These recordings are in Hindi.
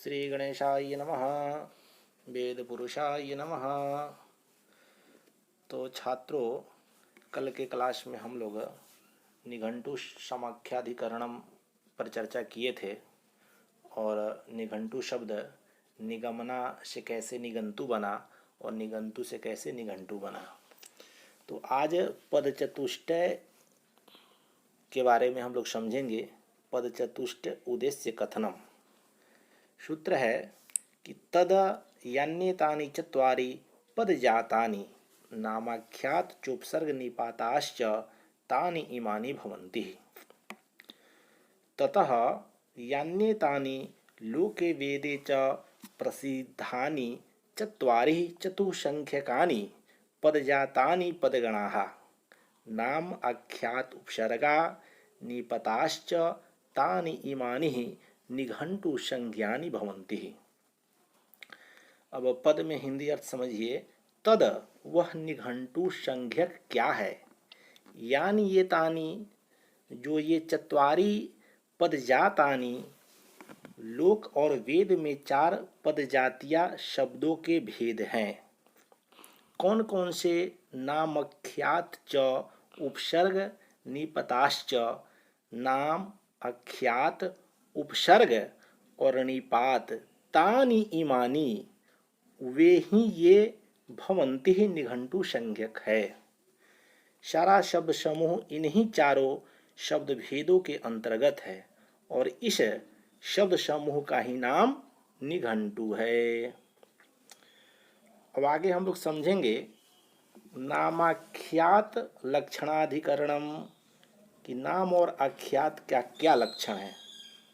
श्री गणेशाय नमः। वेद पुरुषाय नमः। तो छात्रों, कल के क्लास में हम लोग निघंटु समाख्याधिकरणम पर चर्चा किए थे और निघंटु शब्द निगमना से कैसे निघंटु बना और निघंटु से कैसे निघंटु बना। तो आज पदचतुष्टय के बारे में हम लोग समझेंगे। पदचतुष्टय उद्देश्य कथनम सूत्र है कि तद यान्येतानि चत्वारि पदजातानि नामाख्यात चोपसर्ग निपाताश्च तानि इमानि भवन्ति। ततः यान्येतानि लोके वेदे च प्रसिद्धानि चत्वारि चतुःसंख्यकानि पदजातानि पदगणाः नाम आख्यात उपसर्गा निपताश्च तानि इमानि निघंटु संज्ञानि भवन्ति। अब पद में हिंदी अर्थ समझिए। तद वह निघंटु संज्ञक क्या है। यानी ये तानी जो ये चत्वारी पदजातानी लोक और वेद में 4 पदजातियां शब्दों के भेद हैं। कौन कौन से। नामख्यात च उपसर्ग निपताश्च। नाम अख्यात उपसर्ग और निपात तानि इमानी वे ही ये भवंति ही निघंटु संज्ञक है। सारा शब्द समूह इन्हीं चारों शब्द भेदों के अंतर्गत है और इस शब्द समूह का ही नाम निघंटु है। अब आगे हम लोग समझेंगे नामाख्यात लक्षणाधिकरणम कि नाम और आख्यात क्या क्या लक्षण है।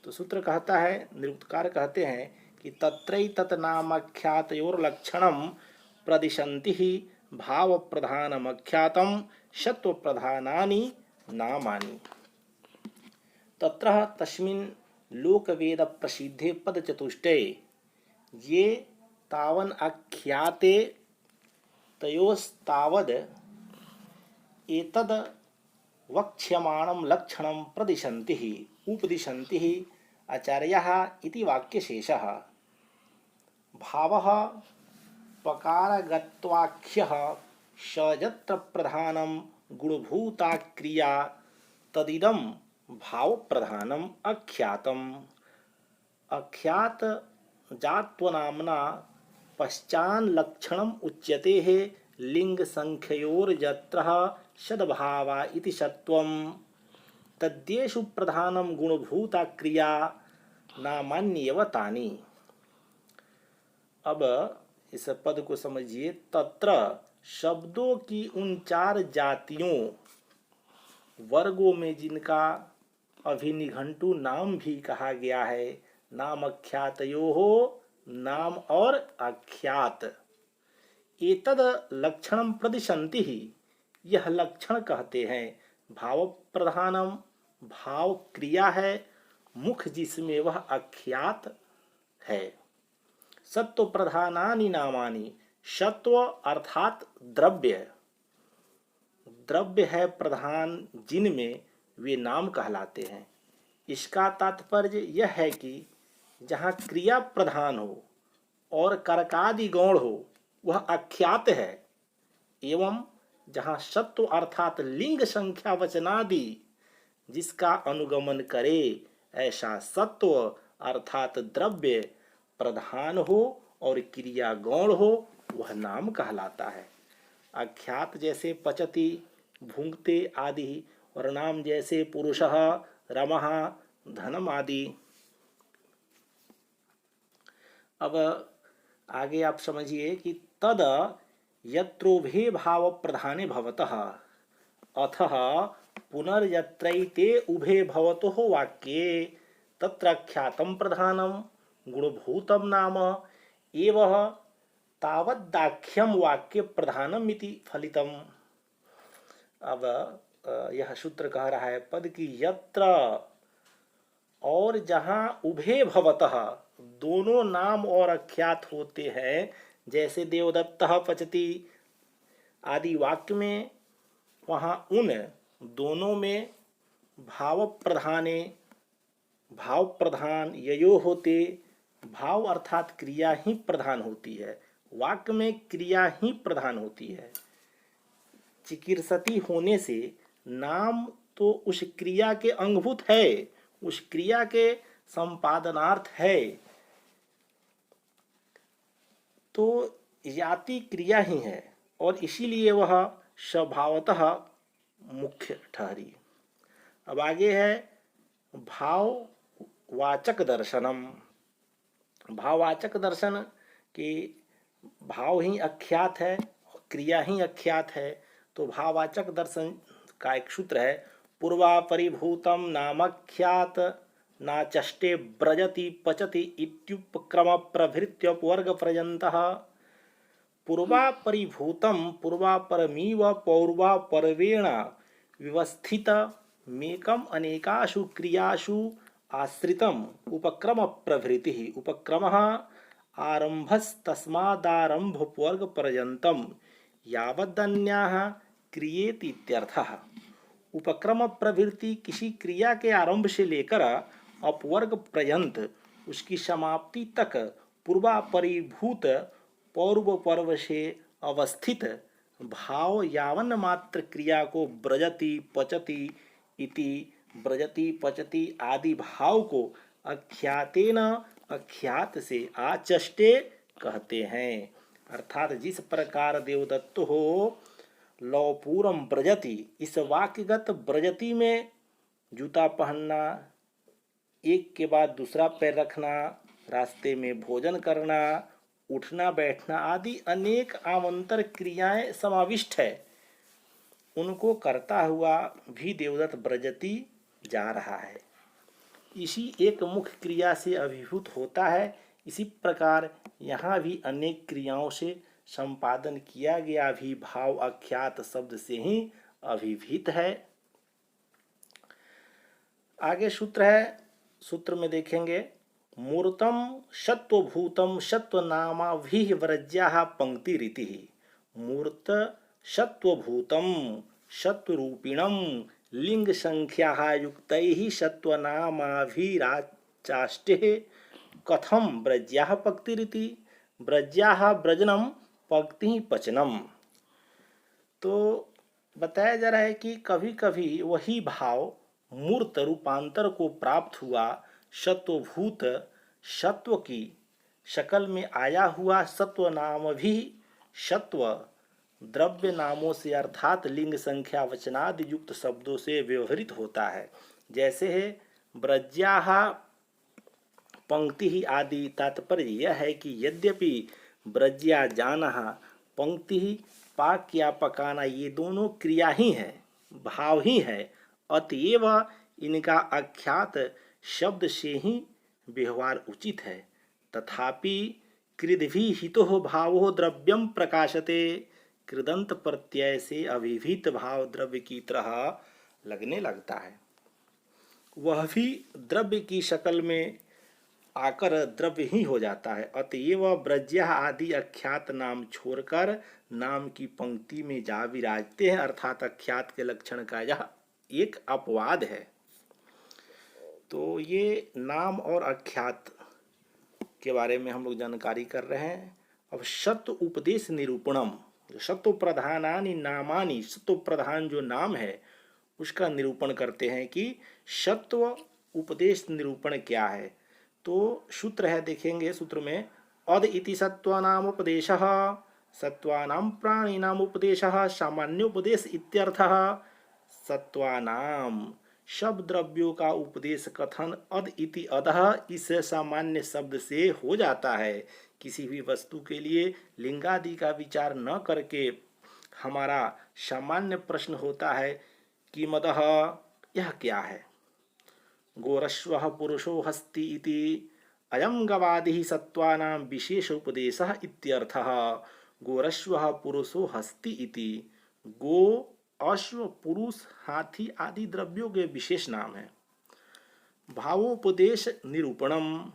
तो सूत्र कहता है, निरुक्तकार कहते हैं कि तत्रೈ तत्नामाख्यातयोर लक्षणम प्रदिशन्ति ही भाव प्रधानमख्यातम सत्व प्रधानानि नामानि। तत्र तस्मिन् लोकवेद प्रसिद्धे पदचतुष्टये ये तावन आख्याते तयोस्तावद एतद वक्ष्यमाणं लक्षणं प्रदिशन्ति ही उपदिशन्ति ही आचार्याः इति वाक्यशेषः। भावः पकारगत्वाख्यः स यत्र प्रधानं गुणभूता क्रिया तदिदं भावप्रधानम् अख्यातम्। अख्यात जात्वनाम्ना पश्चान्लक्षणम् उच्यते है लिंग संख्ययोर्यत्र सद्भावा इति सत्वम् तद्येषु प्रधानम गुणभूता क्रिया नामान्येव तानि। अब इस पद को समझिए। तत्र शब्दों की उन 4 जातियों वर्गों में जिनका अभिनिघंटु नाम भी कहा गया है। नाम अख्यातयोः नाम और आख्यात। एतद लक्षणम प्रदिशन्ति ही यह लक्षण कहते हैं। भाव प्रधानम भाव क्रिया है मुख जिसमें वह आख्यात है। सत्व प्रधानानि नामानि सत्व अर्थात द्रव्य। द्रव्य है प्रधान जिनमें वे नाम कहलाते हैं। इसका तात्पर्य यह है कि जहाँ क्रिया प्रधान हो और कर्कादि गौण हो वह आख्यात है एवं जहाँ सत्व अर्थात लिंग संख्या वचनादि जिसका अनुगमन करे ऐसा सत्व अर्थात द्रव्य प्रधान हो और क्रिया गौण हो वह नाम कहलाता है। आख्यात जैसे पचति भुंक्ते आदि और नाम जैसे पुरुषः रमः धनम आदि। अब आगे आप समझिए कि तद यत्रोभे भाव प्रधाने भवतः अथः पुनर्यत्रैते उभे भवतोः वाक्ये तत्राख्यातं प्रधानं गुणभूतं नाम एवं तावदाख्यम वाक्य प्रधानम इति फलितम। अब यह सूत्र कह रहा है पद की यत्र और जहाँ उभे भवतः दोनों नाम और आख्यात होते हैं जैसे देवदत्तः पचति आदि वाक्य में वहाँ उन दोनों में भाव प्रधान ययो होते भाव अर्थात क्रिया ही प्रधान होती है, वाक्य में क्रिया ही प्रधान होती है। चिकीर्षति होने से नाम तो उस क्रिया के अंगभूत है, उस क्रिया के संपादनार्थ है, तो याति क्रिया ही है और इसीलिए वह स्वभावतः मुख्य ठहरी। अब आगे है भाववाचक दर्शनम। भाववाचक दर्शन के भाव ही अख्यात है, क्रिया ही अख्यात है, तो भाववाचक दर्शन का एक सूत्र है पूर्वापरिभूतम नामख्यात नाचष्टे ब्रजति पचति इत्युपक्रम प्रभृत्युपवर्ग पर्यन्तः। पूर्वापरिभूतम पूर्वापरमीव पौर्वापरवेण व्यवस्थितमेकम् अनेकासु क्रियासु आश्रितम् उपक्रम प्रभृतिः। उपक्रमः आरम्भस्तस्मादारम्भोपवर्गपर्यन्तं यावदन्याः क्रियेति इत्यर्थः। उपक्रम प्रवृत्ति किसी क्रिया के आरंभ से लेकर अपवर्ग पर्यंत उसकी समाप्ति तक पूर्वापरिभूत पौर्व पर्व से अवस्थित भाव यावन मात्र क्रिया को ब्रजति पचति इति, ब्रजति पचति आदि भाव को अख्यातेन अख्यात से आचष्टे कहते हैं। अर्थात जिस प्रकार देवदत्त हो लौपूरम ब्रजति, इस वाक्यगत ब्रजति में जूता पहनना, एक के बाद दूसरा पैर रखना, रास्ते में भोजन करना, उठना बैठना आदि अनेक आमंतर क्रियाएं समाविष्ट है। उनको करता हुआ भी देवदत्त ब्रजति जा रहा है, इसी एक मुख्य क्रिया से अभिभूत होता है। इसी प्रकार यहाँ भी अनेक क्रियाओं से संपादन किया गया भी भाव अख्यात शब्द से ही अभिभूत है। आगे सूत्र है, सूत्र में देखेंगे मूर्तम सत्वभूतम सत्वनामाभिः व्रज्याः पंक्ति रीति। मूर्त सत्वभूतम सत्वरूपिणम लिंग संख्या युक्तैः सत्वनामाभिराचाष्टे कथम व्रज्याः पंक्ति रीति। व्रज्याः व्रजनम पंक्ति पचनम। तो बताया जा रहा है कि कभी कभी वही भाव मूर्त रूपांतर को प्राप्त हुआ, सत्वभूत सत्व की शकल में आया हुआ सत्व नाम भी सत्व द्रव्य नामों से अर्थात लिंग संख्या वचनादि युक्त शब्दों से व्यवहृत होता है। जैसे है व्रज्याः पंक्ति ही आदि। तात्पर्य यह है कि यद्यपि व्रज्या जानः पंक्ति पाक या पकाना ये दोनों क्रिया ही है, भाव ही है, अतएव इनका अख्यात शब्द से ही व्यवहार उचित है। तथापि कृदभि हितो भावो द्रव्यम प्रकाशते। कृदंत प्रत्यय से अभिहित भाव द्रव्य की तरह लगने लगता है, वह भी द्रव्य की शक्ल में आकर द्रव्य ही हो जाता है। अतएव व्रज्या आदि अख्यात नाम छोड़कर नाम की पंक्ति में जा विराजते हैं, अर्थात अख्यात के लक्षण का यह एक अपवाद है। तो ये नाम और अख्यात के बारे में हम लोग जानकारी कर रहे हैं। अब सत्व उपदेश निरूपणम, सत्व प्रधानानि नामानि, सत्व प्रधान जो नाम है उसका निरूपण करते हैं कि सत्व उपदेश निरूपण क्या है। तो सूत्र है, देखेंगे सूत्र में अद इति सत्वानाम उपदेशः, सत्वानाम प्राणिनाम उपदेशः सामान्योपदेश इत्यर्थः। सत्वानाम सब द्रव्यों का उपदेश कथन अद इति अधः, इस सामान्य शब्द से हो जाता है। किसी भी वस्तु के लिए लिंगादि का विचार न करके हमारा सामान्य प्रश्न होता है कि मदः यह क्या है। गोरश्वः पुरुषो हस्ति इति अयं गवादिः सत्वानां विशेष उपदेशः इत्यर्थः। गोरश्वः पुरुषो हस्ति इति, गो अश्व पुरुष हाथी आदि द्रव्यों के विशेष नाम है। भावोपदेश निरूपणम,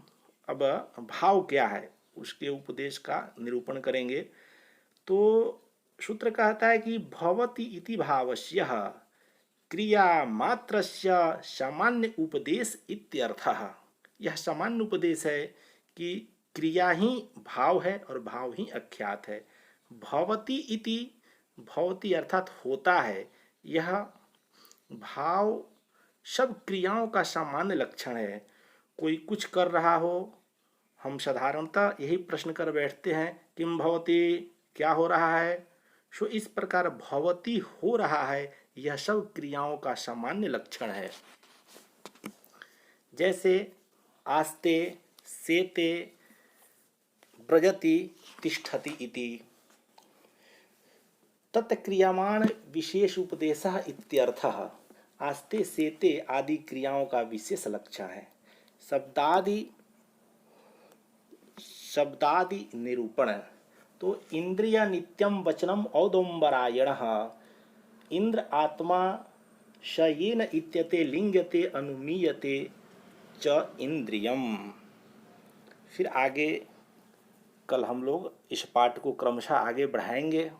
अब भाव क्या है उसके उपदेश का निरूपण करेंगे। तो सूत्र कहता है कि भवति इति भावस्यः क्रिया मात्रस्य सामान्य उपदेश इत्यर्थः। यह सामान्य उपदेश है कि क्रिया ही भाव है और भाव ही अख्यात है। भवति इति, भवति अर्थात होता है, यह भाव सब क्रियाओं का सामान्य लक्षण है। कोई कुछ कर रहा हो, हम साधारणतः यही प्रश्न कर बैठते हैं, किम भवति, क्या हो रहा है। सो इस प्रकार भवति हो रहा है, यह सब क्रियाओं का सामान्य लक्षण है। जैसे आस्ते, सेते, व्रजति, तिष्ठति इति। तत्क्रियमाण विशेष उपदेशः इत्यर्थः। आस्ते सेते आदि क्रियाओं का विशेष लक्षण है। शब्दादि निरूपण। तो इंद्रिय नित्यम वचनम औदुम्बरायण। इंद्र आत्मा शयेन इत्यते लिंगते अनुमीयते च इंद्रियम। फिर आगे कल हम लोग इस पाठ को क्रमशः आगे बढ़ाएंगे।